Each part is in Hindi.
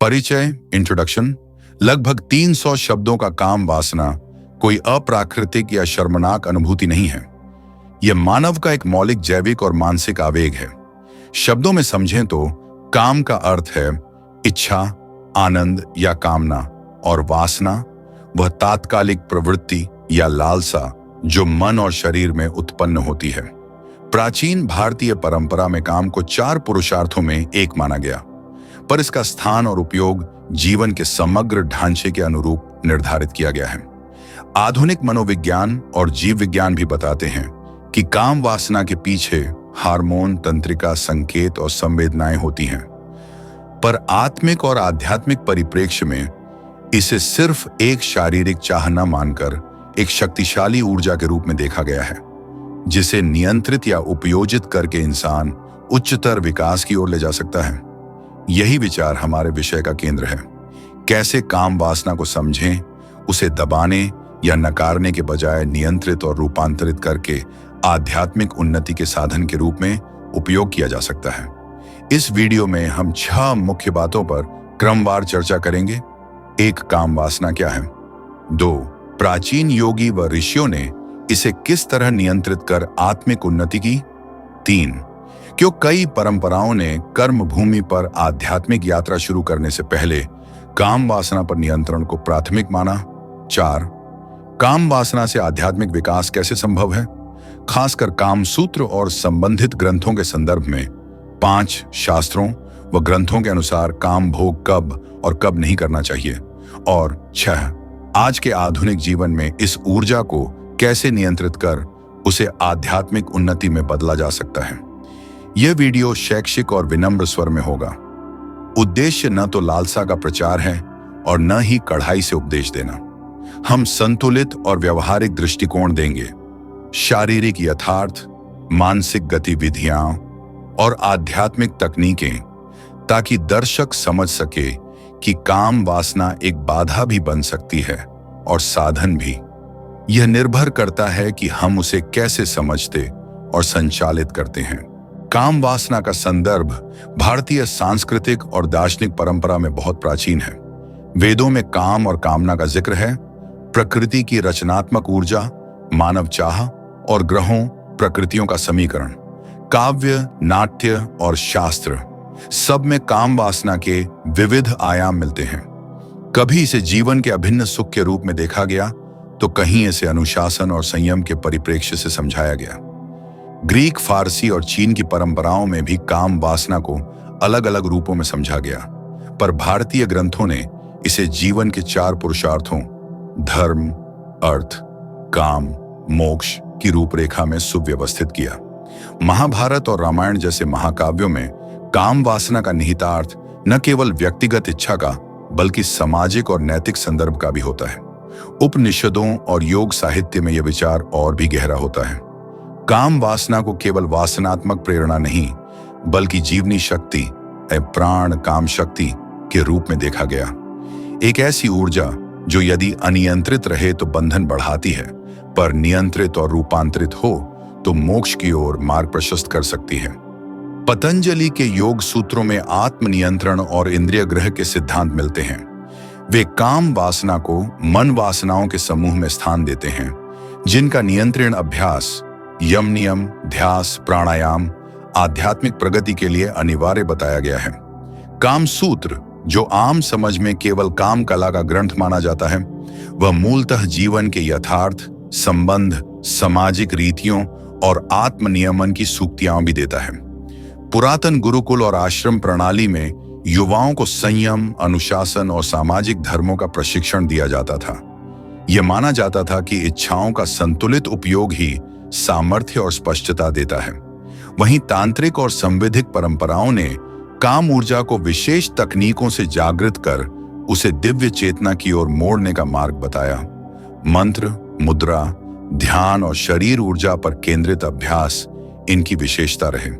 परिचय इंट्रोडक्शन। लगभग 300 शब्दों का काम वासना कोई अप्राकृतिक या शर्मनाक अनुभूति नहीं है। यह मानव का एक मौलिक जैविक और मानसिक आवेग है। शब्दों में समझें तो काम का अर्थ है इच्छा, आनंद या कामना, और वासना वह तात्कालिक प्रवृत्ति या लालसा जो मन और शरीर में उत्पन्न होती है। प्राचीन भारतीय परंपरा में काम को 4 पुरुषार्थों में एक माना गया, पर इसका स्थान और उपयोग जीवन के समग्र ढांचे के अनुरूप निर्धारित किया गया है। आधुनिक मनोविज्ञान और जीव विज्ञान भी बताते हैं कि काम वासना के पीछे हार्मोन, तंत्रिका, संकेत और संवेदनाएं होती हैं, पर आत्मिक और आध्यात्मिक परिप्रेक्ष्य में इसे सिर्फ एक शारीरिक चाह न मानकर एक शक्तिशाली ऊर्जा के रूप में देखा गया है, जिसे नियंत्रित या उपयोजित करके इंसान उच्चतर विकास की ओर ले जा सकता है। यही विचार हमारे विषय का केंद्र है। कैसे काम वासना को समझें, उसे दबाने या नकारने के बजाय नियंत्रित और रूपांतरित करके आध्यात्मिक उन्नति के साधन के रूप में उपयोग किया जा सकता है। इस वीडियो में हम 6 मुख्य बातों पर क्रमवार चर्चा करेंगे। 1. काम वासना क्या है। 2. प्राचीन योगी व ऋषियों ने इसे किस तरह नियंत्रित कर आत्मिक उन्नति की। 3. क्यों कई परंपराओं ने कर्म भूमि पर आध्यात्मिक यात्रा शुरू करने से पहले काम वासना पर नियंत्रण को प्राथमिक माना। 4. काम वासना से आध्यात्मिक विकास कैसे संभव है, खासकर काम सूत्र और संबंधित ग्रंथों के संदर्भ में। 5. शास्त्रों व ग्रंथों के अनुसार काम भोग कब और कब नहीं करना चाहिए। और 6. आज के आधुनिक जीवन में इस ऊर्जा को कैसे नियंत्रित कर उसे आध्यात्मिक उन्नति में बदला जा सकता है। यह वीडियो शैक्षिक और विनम्र स्वर में होगा। उद्देश्य न तो लालसा का प्रचार है और न ही कढ़ाई से उपदेश देना। हम संतुलित और व्यवहारिक दृष्टिकोण देंगे, शारीरिक यथार्थ, मानसिक गतिविधियां और आध्यात्मिक तकनीकें, ताकि दर्शक समझ सके कि काम वासना एक बाधा भी बन सकती है और साधन भी। यह निर्भर करता है कि हम उसे कैसे समझते और संचालित करते हैं। काम वासना का संदर्भ भारतीय सांस्कृतिक और दार्शनिक परंपरा में बहुत प्राचीन है। वेदों में काम और कामना का जिक्र है। प्रकृति की रचनात्मक ऊर्जा, मानव चाह और ग्रहों प्रकृतियों का समीकरण, काव्य, नाट्य और शास्त्र, सब में काम वासना के विविध आयाम मिलते हैं। कभी इसे जीवन के अभिन्न सुख के रूप में देखा गया, तो कहीं इसे अनुशासन और संयम के परिप्रेक्ष्य से समझाया गया। ग्रीक, फारसी और चीन की परंपराओं में भी काम वासना को अलग अलग रूपों में समझा गया, पर भारतीय ग्रंथों ने इसे जीवन के 4 पुरुषार्थों धर्म, अर्थ, काम, मोक्ष की रूपरेखा में सुव्यवस्थित किया। महाभारत और रामायण जैसे महाकाव्यों में काम वासना का निहितार्थ न केवल व्यक्तिगत इच्छा का, बल्कि सामाजिक और नैतिक संदर्भ का भी होता है। उपनिषदों और योग साहित्य में यह विचार और भी गहरा होता है। काम वासना को केवल वासनात्मक प्रेरणा नहीं, बल्कि जीवनी शक्ति, प्राण काम शक्ति के रूप में देखा गया। एक ऐसी ऊर्जा जो यदि अनियंत्रित रहे तो बंधन बढ़ाती है, पर नियंत्रित और रूपांतरित हो तो मोक्ष की ओर मार्ग प्रशस्त कर सकती है। पतंजलि के योग सूत्रों में आत्मनियंत्रण और इंद्रिय ग्रह के सिद्धांत मिलते हैं। वे काम वासना को मन वासनाओं के समूह में स्थान देते हैं, जिनका नियंत्रण अभ्यास, यम नियम, ध्यास, प्राणायाम आध्यात्मिक प्रगति के लिए अनिवार्य बताया गया है। काम सूत्र, जो आम समझ में केवल काम कला का ग्रंथ माना जाता है, वह मूलतः जीवन के यथार्थ, संबंध, सामाजिक रीतियों और आत्मनियमन की सूक्तियां भी देता है। पुरातन गुरुकुल और आश्रम प्रणाली में युवाओं को संयम, अनुशासन और सामाजिक धर्मों का प्रशिक्षण दिया जाता था। यह माना जाता था कि इच्छाओं का संतुलित उपयोग ही सामर्थ्य और स्पष्टता देता है। वहीं तांत्रिक और संवैदिक परंपराओं ने काम ऊर्जा को विशेष तकनीकों से जागृत कर उसे दिव्य चेतना की ओर मोड़ने का मार्ग बताया। मंत्र, मुद्रा, ध्यान और शरीर ऊर्जा पर केंद्रित अभ्यास इनकी विशेषता रहे।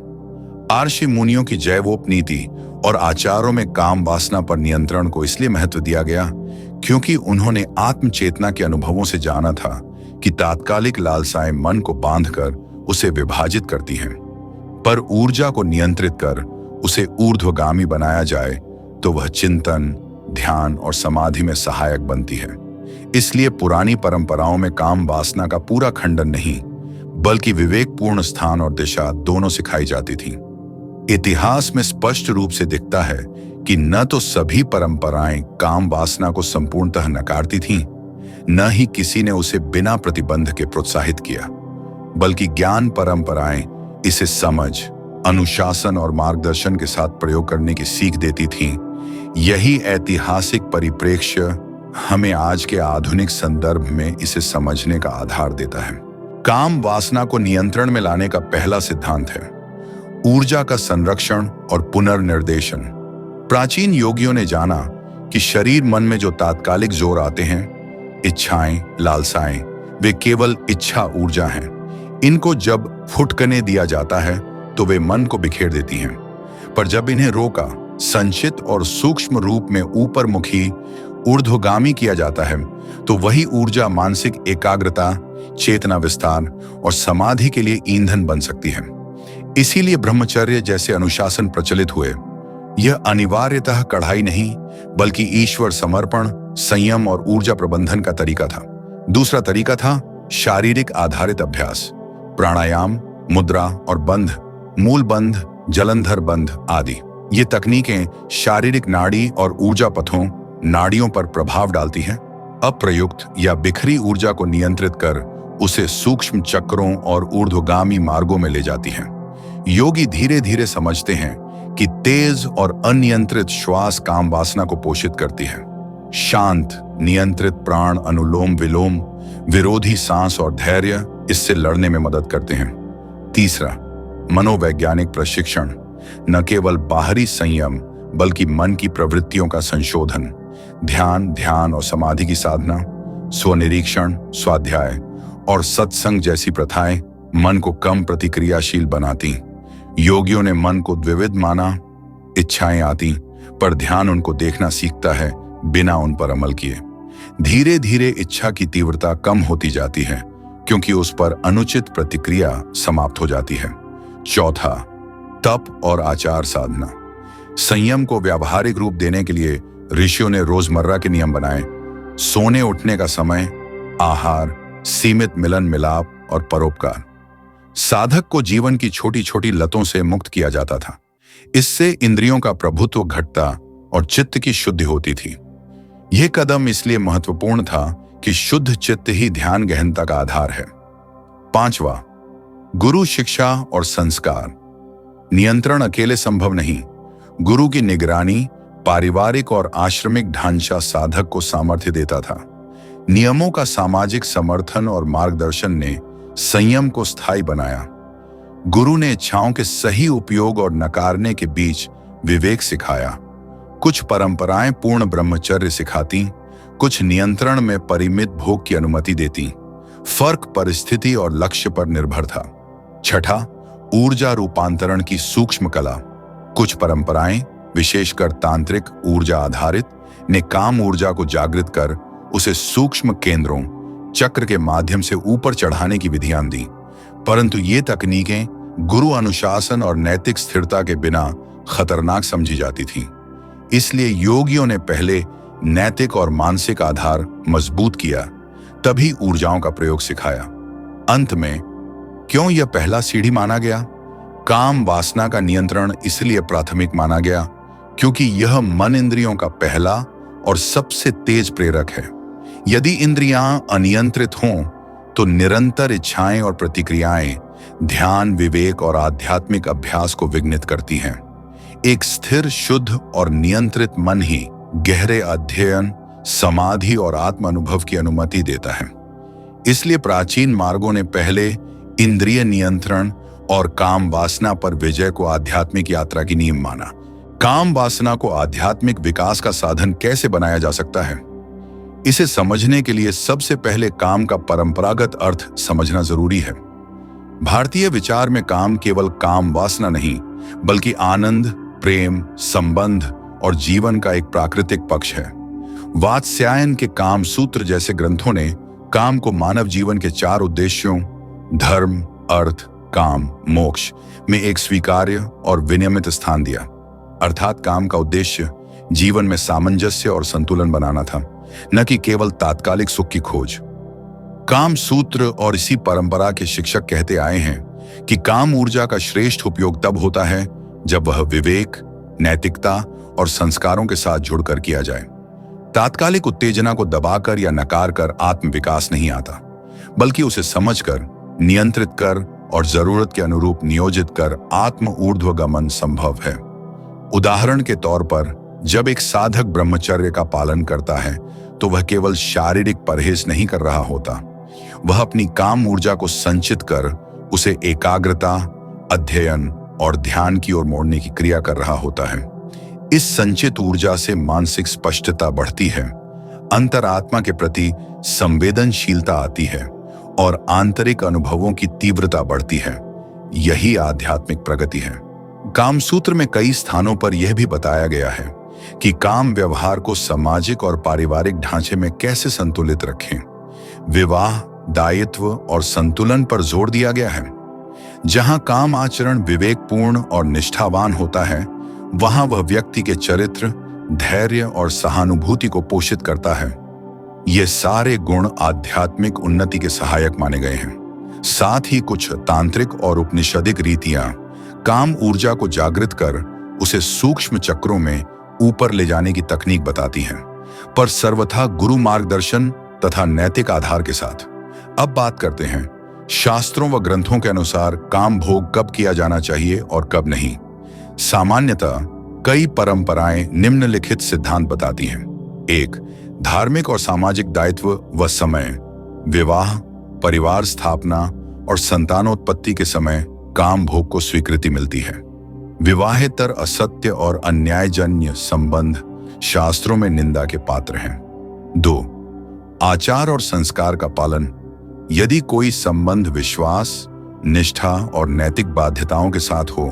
आर्षि मुनियों की जैवोपनीति और आचारों में काम वासना पर नियंत्रण को इसलिए महत्व दिया गया क्योंकि उन्होंने आत्म चेतना के अनुभवों से जाना था कि तात्कालिक लालसाएं मन को बांधकर उसे विभाजित करती हैं, पर ऊर्जा को नियंत्रित कर उसे ऊर्ध्वगामी बनाया जाए तो वह चिंतन, ध्यान और समाधि में सहायक बनती है। इसलिए पुरानी परंपराओं में काम वासना का पूरा खंडन नहीं, बल्कि विवेकपूर्ण स्थान और दिशा दोनों सिखाई जाती थी। इतिहास में स्पष्ट रूप से दिखता है कि न तो सभी परंपराएं काम वासना को संपूर्णतः नकारती थीं, न ही किसी ने उसे बिना प्रतिबंध के प्रोत्साहित किया, बल्कि ज्ञान परंपराएं इसे समझ, अनुशासन और मार्गदर्शन के साथ प्रयोग करने की सीख देती थीं। यही ऐतिहासिक परिप्रेक्ष्य हमें आज के आधुनिक संदर्भ में इसे समझने का आधार देता है। काम वासना को नियंत्रण में लाने का पहला सिद्धांत है ऊर्जा का संरक्षण और पुनर्निर्देशन। प्राचीन योगियों ने जाना कि शरीर मन में जो तात्कालिक जोर आते हैं, इच्छाएं, लालसाएं, वे केवल इच्छा ऊर्जा हैं। इनको जब फुटकने दिया जाता है तो वे मन को बिखेर देती हैं, पर जब इन्हें रोका, संचित और सूक्ष्म रूप में ऊपर मुखी ऊर्ध्वगामी किया जाता है तो वही ऊर्जा मानसिक एकाग्रता, चेतना विस्तार और समाधि के लिए ईंधन बन सकती है। इसीलिए ब्रह्मचर्य जैसे अनुशासन प्रचलित हुए। यह अनिवार्यतः कढ़ाई नहीं, बल्कि ईश्वर समर्पण, संयम और ऊर्जा प्रबंधन का तरीका था। दूसरा तरीका था शारीरिक आधारित अभ्यास, प्राणायाम, मुद्रा और बंध, मूल बंध, जलंधर बंध आदि। ये तकनीकें शारीरिक नाड़ी और ऊर्जा पथों, नाड़ियों पर प्रभाव डालती हैं। अप्रयुक्त या बिखरी ऊर्जा को नियंत्रित कर उसे सूक्ष्म चक्रों और ऊर्ध्वगामी मार्गों में ले जाती हैं। योगी धीरे धीरे समझते हैं कि तेज और अनियंत्रित श्वास काम वासना को पोषित करती है। शांत, नियंत्रित प्राण, अनुलोम विलोम, विरोधी सांस और धैर्य इससे लड़ने में मदद करते हैं। तीसरा, मनोवैज्ञानिक प्रशिक्षण। न केवल बाहरी संयम, बल्कि मन की प्रवृत्तियों का संशोधन। ध्यान और समाधि की साधना, स्वनिरीक्षण, स्वाध्याय और सत्संग जैसी प्रथाएं मन को कम प्रतिक्रियाशील बनाती। योगियों ने मन को द्विविध माना। इच्छाएं आती, पर ध्यान उनको देखना सीखता है बिना उन पर अमल किए। धीरे धीरे इच्छा की तीव्रता कम होती जाती है, क्योंकि उस पर अनुचित प्रतिक्रिया समाप्त हो जाती है। चौथा, तप और आचार साधना। संयम को व्यावहारिक रूप देने के लिए ऋषियों ने रोजमर्रा के नियम बनाए। सोने उठने का समय, आहार, सीमित मिलन मिलाप और परोपकार। साधक को जीवन की छोटी छोटी लतों से मुक्त किया जाता था। इससे इंद्रियों का प्रभुत्व घटता और चित्त की शुद्धि होती थी। यह कदम इसलिए महत्वपूर्ण था कि शुद्ध चित्त ही ध्यान गहनता का आधार है। पांचवा, गुरु शिक्षा और संस्कार। नियंत्रण अकेले संभव नहीं। गुरु की निगरानी, पारिवारिक और आश्रमिक ढांचा साधक को सामर्थ्य देता था। नियमों का सामाजिक समर्थन और मार्गदर्शन ने संयम को स्थायी बनाया। गुरु ने इच्छाओं के सही उपयोग और नकारने के बीच विवेक सिखाया। कुछ परंपराएं पूर्ण ब्रह्मचर्य सिखाती, कुछ नियंत्रण में परिमित भोग की अनुमति देती। फर्क परिस्थिति और लक्ष्य पर निर्भर था। छठा, ऊर्जा रूपांतरण की सूक्ष्म कला। कुछ परंपराएं, विशेषकर तांत्रिक ऊर्जा आधारित, ने काम ऊर्जा को जागृत कर उसे सूक्ष्म केंद्रों, चक्र के माध्यम से ऊपर चढ़ाने की विधियां दी। परंतु ये तकनीकें गुरु अनुशासन और नैतिक स्थिरता के बिना खतरनाक समझी जाती थीं। इसलिए योगियों ने पहले नैतिक और मानसिक आधार मजबूत किया, तभी ऊर्जाओं का प्रयोग सिखाया। अंत में क्यों यह पहला सीढ़ी माना गया? काम वासना का नियंत्रण इसलिए प्राथमिक माना गया क्योंकि यह मन इंद्रियों का पहला और सबसे तेज प्रेरक है। यदि इंद्रियां अनियंत्रित हों तो निरंतर इच्छाएं और प्रतिक्रियाएं ध्यान, विवेक और आध्यात्मिक अभ्यास को विघ्नित करती हैं। एक स्थिर, शुद्ध और नियंत्रित मन ही गहरे अध्ययन, समाधि और आत्म अनुभव की अनुमति देता है। इसलिए प्राचीन मार्गों ने पहले इंद्रिय नियंत्रण और काम वासना पर विजय को आध्यात्मिक यात्रा की नींव माना। काम वासना को आध्यात्मिक विकास का साधन कैसे बनाया जा सकता है? इसे समझने के लिए सबसे पहले काम का परंपरागत अर्थ समझना जरूरी है। भारतीय विचार में काम केवल काम वासना नहीं, बल्कि आनंद, प्रेम, संबंध और जीवन का एक प्राकृतिक पक्ष है। वात्स्यायन के काम सूत्र जैसे ग्रंथों ने काम को मानव जीवन के 4 उद्देश्यों धर्म, अर्थ, काम, मोक्ष में एक स्वीकार्य और विनियमित स्थान दिया। अर्थात काम का उद्देश्य जीवन में सामंजस्य और संतुलन बनाना था, न कि केवल तात्कालिक सुख की खोज। काम सूत्र और इसी परंपरा के शिक्षक कहते आए हैं कि काम ऊर्जा का श्रेष्ठ उपयोग तब होता है जब वह विवेक, नैतिकता और संस्कारों के साथ जुड़कर किया जाए। तात्कालिक उत्तेजना को दबाकर या नकार कर आत्मविकास नहीं आता, बल्कि उसे समझकर, नियंत्रित कर और जरूरत के अनुरूप नियोजित कर आत्म ऊर्ध्वगमन संभव है। उदाहरण के तौर पर, जब एक साधक ब्रह्मचर्य का पालन करता है तो वह केवल शारीरिक परहेज नहीं कर रहा होता, वह अपनी काम ऊर्जा को संचित कर उसे एकाग्रता, अध्ययन और ध्यान की ओर मोड़ने की क्रिया कर रहा होता है। इस संचित ऊर्जा से मानसिक स्पष्टता बढ़ती है, अंतरात्मा के प्रति संवेदनशीलता आती है और आंतरिक अनुभवों की तीव्रता बढ़ती है। यही आध्यात्मिक प्रगति है। कामसूत्र में कई स्थानों पर यह भी बताया गया है कि काम व्यवहार को सामाजिक और पारिवारिक ढांचे में कैसे संतुलित रखें। विवाह, दायित्व और संतुलन पर जोर दिया गया है। जहां काम आचरण विवेकपूर्ण और निष्ठावान होता है, वहां वह व्यक्ति के चरित्र, धैर्य और सहानुभूति को पोषित करता है। ये सारे गुण आध्यात्मिक उन्नति के सहायक माने गए हैं। साथ ही कुछ तांत्रिक और उपनिषदिक रीतियां काम ऊर्जा को जागृत कर उसे सूक्ष्म चक्रों में ऊपर ले जाने की तकनीक बताती हैं, पर सर्वथा गुरु मार्गदर्शन तथा नैतिक आधार के साथ। अब बात करते हैं शास्त्रों व ग्रंथों के अनुसार काम भोग कब किया जाना चाहिए और कब नहीं। सामान्यतः कई परंपराएं निम्नलिखित सिद्धांत बताती हैं। 1. धार्मिक और सामाजिक दायित्व व समय। विवाह, परिवार स्थापना और संतानोत्पत्ति के समय काम भोग को स्वीकृति मिलती है। विवाहेतर असत्य और अन्यायजन्य संबंध शास्त्रों में निंदा के पात्र हैं। 2. आचार और संस्कार का पालन। यदि कोई संबंध विश्वास, निष्ठा और नैतिक बाध्यताओं के साथ हो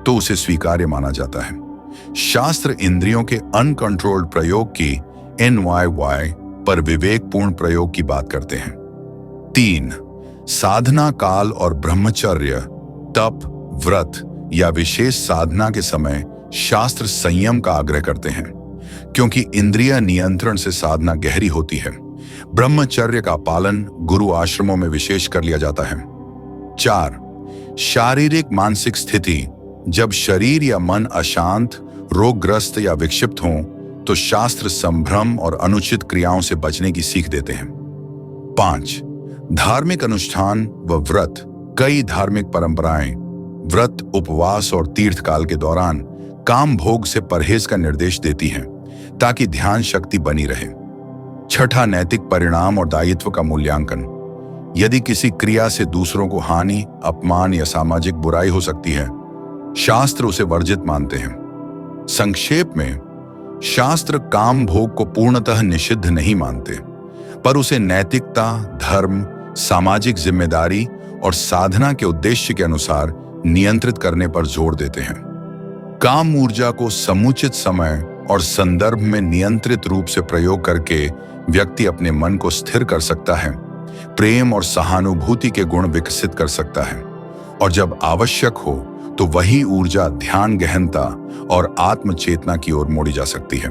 तो उसे स्वीकार्य माना जाता है। शास्त्र इंद्रियों के अनकंट्रोल्ड प्रयोग की NYY पर विवेकपूर्ण प्रयोग की बात करते हैं। 3. साधना काल और ब्रह्मचर्य, तप, व्रत या विशेष साधना के समय शास्त्र संयम का आग्रह करते हैं, क्योंकि इंद्रिय नियंत्रण से साधना गहरी होती है। ब्रह्मचर्य का पालन गुरु आश्रमों में विशेष कर लिया जाता है। 4. शारीरिक मानसिक स्थिति। जब शरीर या मन अशांत, रोगग्रस्त या विक्षिप्त हों तो शास्त्र संभ्रम और अनुचित क्रियाओं से बचने की सीख देते हैं। 5. धार्मिक अनुष्ठान व व्रत। कई धार्मिक परंपराएं व्रत, उपवास और तीर्थ काल के दौरान काम भोग से परहेज का निर्देश देती हैं, ताकि ध्यान शक्ति बनी रहे। 6. नैतिक परिणाम और दायित्व का मूल्यांकन। यदि किसी क्रिया से दूसरों को हानि, अपमान या सामाजिक बुराई हो सकती है, शास्त्र उसे वर्जित मानते हैं। संक्षेप में, शास्त्र काम भोग को पूर्णतः निषिद्ध नहीं मानते, पर उसे नैतिकता, धर्म, सामाजिक जिम्मेदारी और साधना के उद्देश्य के अनुसार नियंत्रित करने पर जोर देते हैं। काम ऊर्जा को समुचित समय और संदर्भ में नियंत्रित रूप से प्रयोग करके व्यक्ति अपने मन को स्थिर कर सकता है, प्रेम और सहानुभूति के गुण विकसित कर सकता है, और जब आवश्यक हो तो वही ऊर्जा ध्यान गहनता और आत्मचेतना की ओर मोड़ी जा सकती है।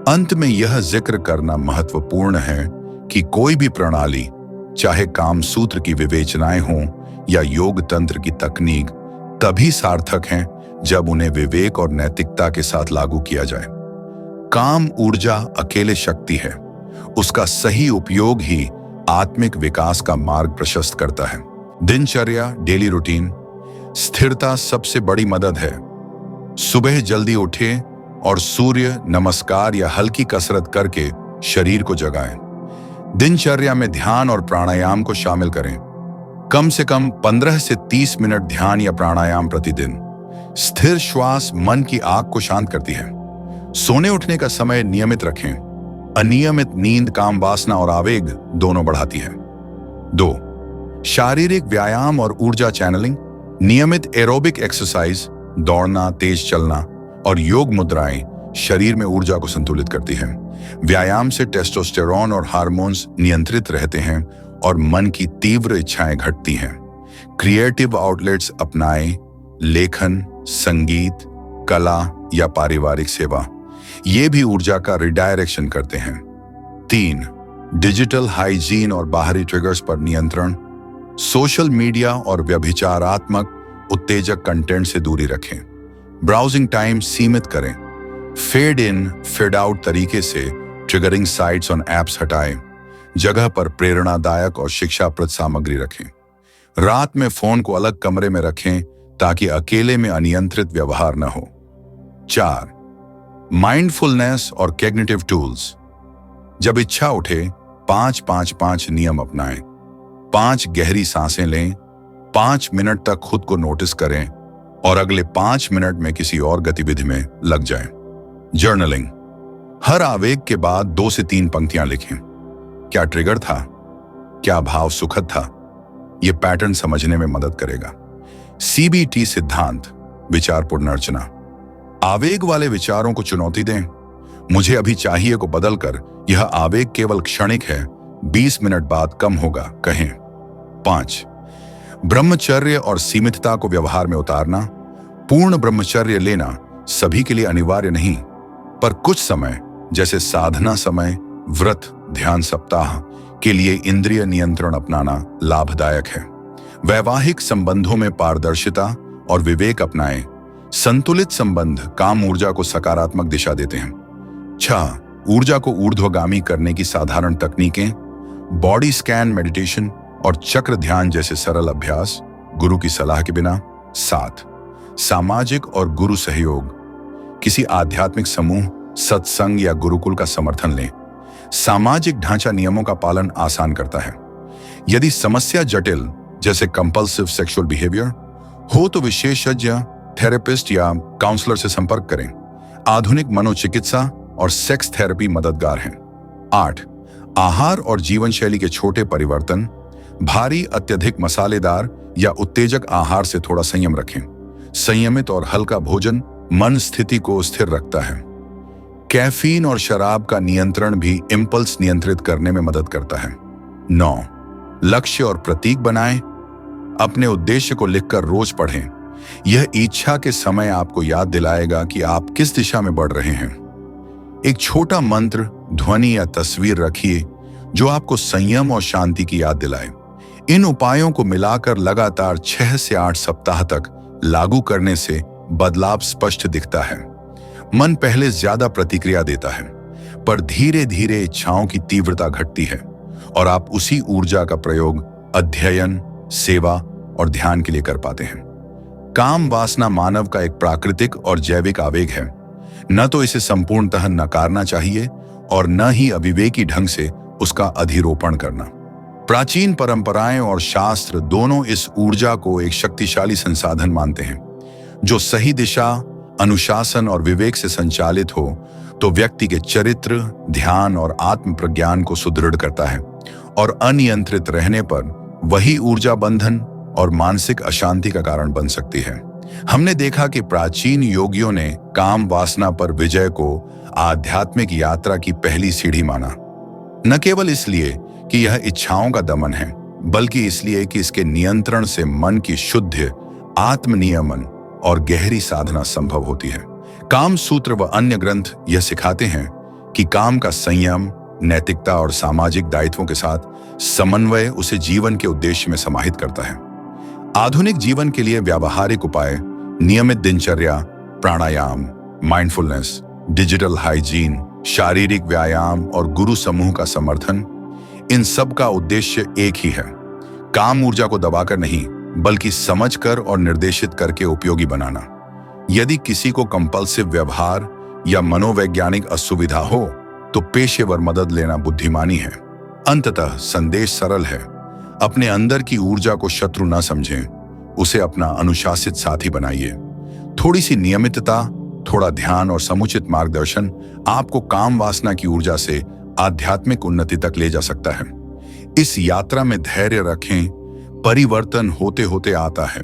अंत में यह जिक्र करना महत्वपूर्ण है कि कोई भी प्रणाली, चाहे काम सूत्र की विवेचनाएं हों या योग तंत्र की तकनीक, तभी सार्थक हैं जब उन्हें विवेक और नैतिकता के साथ लागू किया जाए। काम ऊर्जा अकेले शक्ति है, उसका सही उपयोग ही आत्मिक विकास का मार्ग प्रशस्त करता है। दिनचर्या, डेली रूटीन। स्थिरता सबसे बड़ी मदद है। सुबह जल्दी उठें और सूर्य नमस्कार या हल्की कसरत करके शरीर को जगाएं। दिनचर्या में ध्यान और प्राणायाम को शामिल करें। कम से कम 15 से 30 मिनट ध्यान या प्राणायाम प्रतिदिन। स्थिर श्वास मन की आग को शांत करती है। सोने उठने का समय नियमित रखें। अनियमित नींद काम वासना और आवेग दोनों बढ़ाती है। 2. शारीरिक व्यायाम और ऊर्जा चैनलिंग। नियमित एरोबिक एक्सरसाइज, दौड़ना, तेज चलना और योग मुद्राएं शरीर में ऊर्जा को संतुलित करती हैं। व्यायाम से टेस्टोस्टेरोन और हार्मोन्स नियंत्रित रहते हैं और मन की तीव्र इच्छाएं घटती हैं। क्रिएटिव आउटलेट्स अपनाएं, लेखन, संगीत, कला या पारिवारिक सेवा। ये भी ऊर्जा का रिडायरेक्शन करते हैं। 3. डिजिटल हाइजीन और बाहरी ट्रिगर्स पर नियंत्रण। सोशल मीडिया और व्यभिचारात्मक उत्तेजक कंटेंट से दूरी रखें। ब्राउजिंग टाइम सीमित करें। फेड इन फेड आउट तरीके से ट्रिगरिंग साइट्स और एप्स हटाएं। जगह पर प्रेरणादायक और शिक्षाप्रद सामग्री रखें। रात में फोन को अलग कमरे में रखें ताकि अकेले में अनियंत्रित व्यवहार न हो। 4. माइंडफुलनेस और कॉग्निटिव टूल्स। जब इच्छा उठे 5-5-5 नियम अपनाएं। 5 गहरी सांसें लें, 5 मिनट तक खुद को नोटिस करें और अगले 5 मिनट में किसी और गतिविधि में लग जाएं। जर्नलिंग। हर आवेग के बाद 2 से 3 पंक्तियां लिखें। क्या ट्रिगर था? क्या भाव सुखद था? यह पैटर्न समझने में मदद करेगा। CBT सिद्धांत, विचार पुनर्रचना। आवेग वाले विचारों को चुनौती दें। मुझे अभी चाहिए को बदलकर यह आवेग केवल क्षणिक है, 20 मिनट बाद कम होगा कहें। 5. ब्रह्मचर्य और सीमितता को व्यवहार में उतारना। पूर्ण ब्रह्मचर्य लेना सभी के लिए अनिवार्य नहीं, पर कुछ समय जैसे साधना समय, व्रत, ध्यान सप्ताह के लिए इंद्रिय नियंत्रण अपनाना लाभदायक है। वैवाहिक संबंधों में पारदर्शिता और विवेक अपनाएं। संतुलित संबंध काम ऊर्जा को सकारात्मक दिशा देते हैं। 6. ऊर्जा को ऊर्ध्वगामी करने की साधारण तकनीकें। बॉडी स्कैन मेडिटेशन और चक्र ध्यान जैसे सरल अभ्यास, गुरु की सलाह के बिना। 7. सामाजिक और गुरु सहयोग। किसी आध्यात्मिक समूह, सत्संग या गुरुकुल का समर्थन लें। सामाजिक ढांचा नियमों का पालन आसान करता है। यदि समस्या जटिल जैसे कंपल्सिव सेक्सुअल बिहेवियर हो तो विशेषज्ञ, थेरेपिस्ट या काउंसलर से संपर्क करें। आधुनिक मनोचिकित्सा और सेक्स थेरेपी मददगार हैं। 8. आहार और जीवन शैली के छोटे परिवर्तन। भारी, अत्यधिक मसालेदार या उत्तेजक आहार से थोड़ा संयम रखें। संयमित और हल्का भोजन मन स्थिति को स्थिर रखता है। कैफीन और शराब का नियंत्रण भी इंपल्स नियंत्रित करने में मदद करता है। 9. लक्ष्य और प्रतीक बनाएं। अपने उद्देश्य को लिखकर रोज पढ़ें। यह इच्छा के समय आपको याद दिलाएगा कि आप किस दिशा में बढ़ रहे हैं। एक छोटा मंत्र, ध्वनि या तस्वीर रखिए जो आपको संयम और शांति की याद दिलाए। इन उपायों को मिलाकर लगातार 6 से 8 सप्ताह तक लागू करने से बदलाव स्पष्ट दिखता है। मन पहले ज्यादा प्रतिक्रिया देता है, पर धीरे धीरे इच्छाओं की तीव्रता घटती है और आप उसी ऊर्जा का प्रयोग अध्ययन, सेवा और ध्यान के लिए कर पाते हैं। काम वासना मानव का एक प्राकृतिक और जैविक आवेग है। न तो इसे संपूर्णतः नकारना चाहिए और न ही अविवेकी ढंग से उसका अधिरोपण करना। प्राचीन परंपराएं और शास्त्र दोनों इस ऊर्जा को एक शक्तिशाली संसाधन मानते हैं। जो सही दिशा, अनुशासन और विवेक से संचालित हो तो व्यक्ति के चरित्र, ध्यान और आत्म प्रज्ञान को सुदृढ़ करता है और अनियंत्रित रहने पर वही ऊर्जा बंधन और मानसिक अशांति का कारण बन सकती है। हमने देखा कि प्राचीन योगियों ने काम वासना पर विजय को आध्यात्मिक यात्रा की पहली सीढ़ी माना, न केवल इसलिए कि यह इच्छाओं का दमन है, बल्कि इसलिए कि इसके नियंत्रण से मन की शुद्ध आत्मनियमन और गहरी साधना संभव होती है। काम सूत्र व अन्य ग्रंथ यह सिखाते हैं कि काम का संयम, नैतिकता और सामाजिक दायित्वों के साथ समन्वय उसे जीवन के उद्देश्य में समाहित करता है। आधुनिक जीवन के लिए व्यावहारिक उपाय, नियमित दिनचर्या, प्राणायाम, माइंडफुलनेस, डिजिटल हाइजीन, शारीरिक व्यायाम और गुरु समूह का समर्थन, इन सब का उद्देश्य एक ही है, काम ऊर्जा को दबाकर नहीं बल्कि समझकर और निर्देशित करके उपयोगी बनाना। यदि किसी को कंपल्सिव व्यवहार या मनोवैज्ञानिक असुविधा हो तो पेशेवर मदद लेना बुद्धिमानी है। अंततः संदेश सरल है, अपने अंदर की ऊर्जा को शत्रु न समझें, उसे अपना अनुशासित साथी बनाइए। थोड़ी सी नियमितता, थोड़ा ध्यान और समुचित मार्गदर्शन आपको काम वासना की ऊर्जा से आध्यात्मिक उन्नति तक ले जा सकता है। इस यात्रा में धैर्य रखें, परिवर्तन होते होते आता है।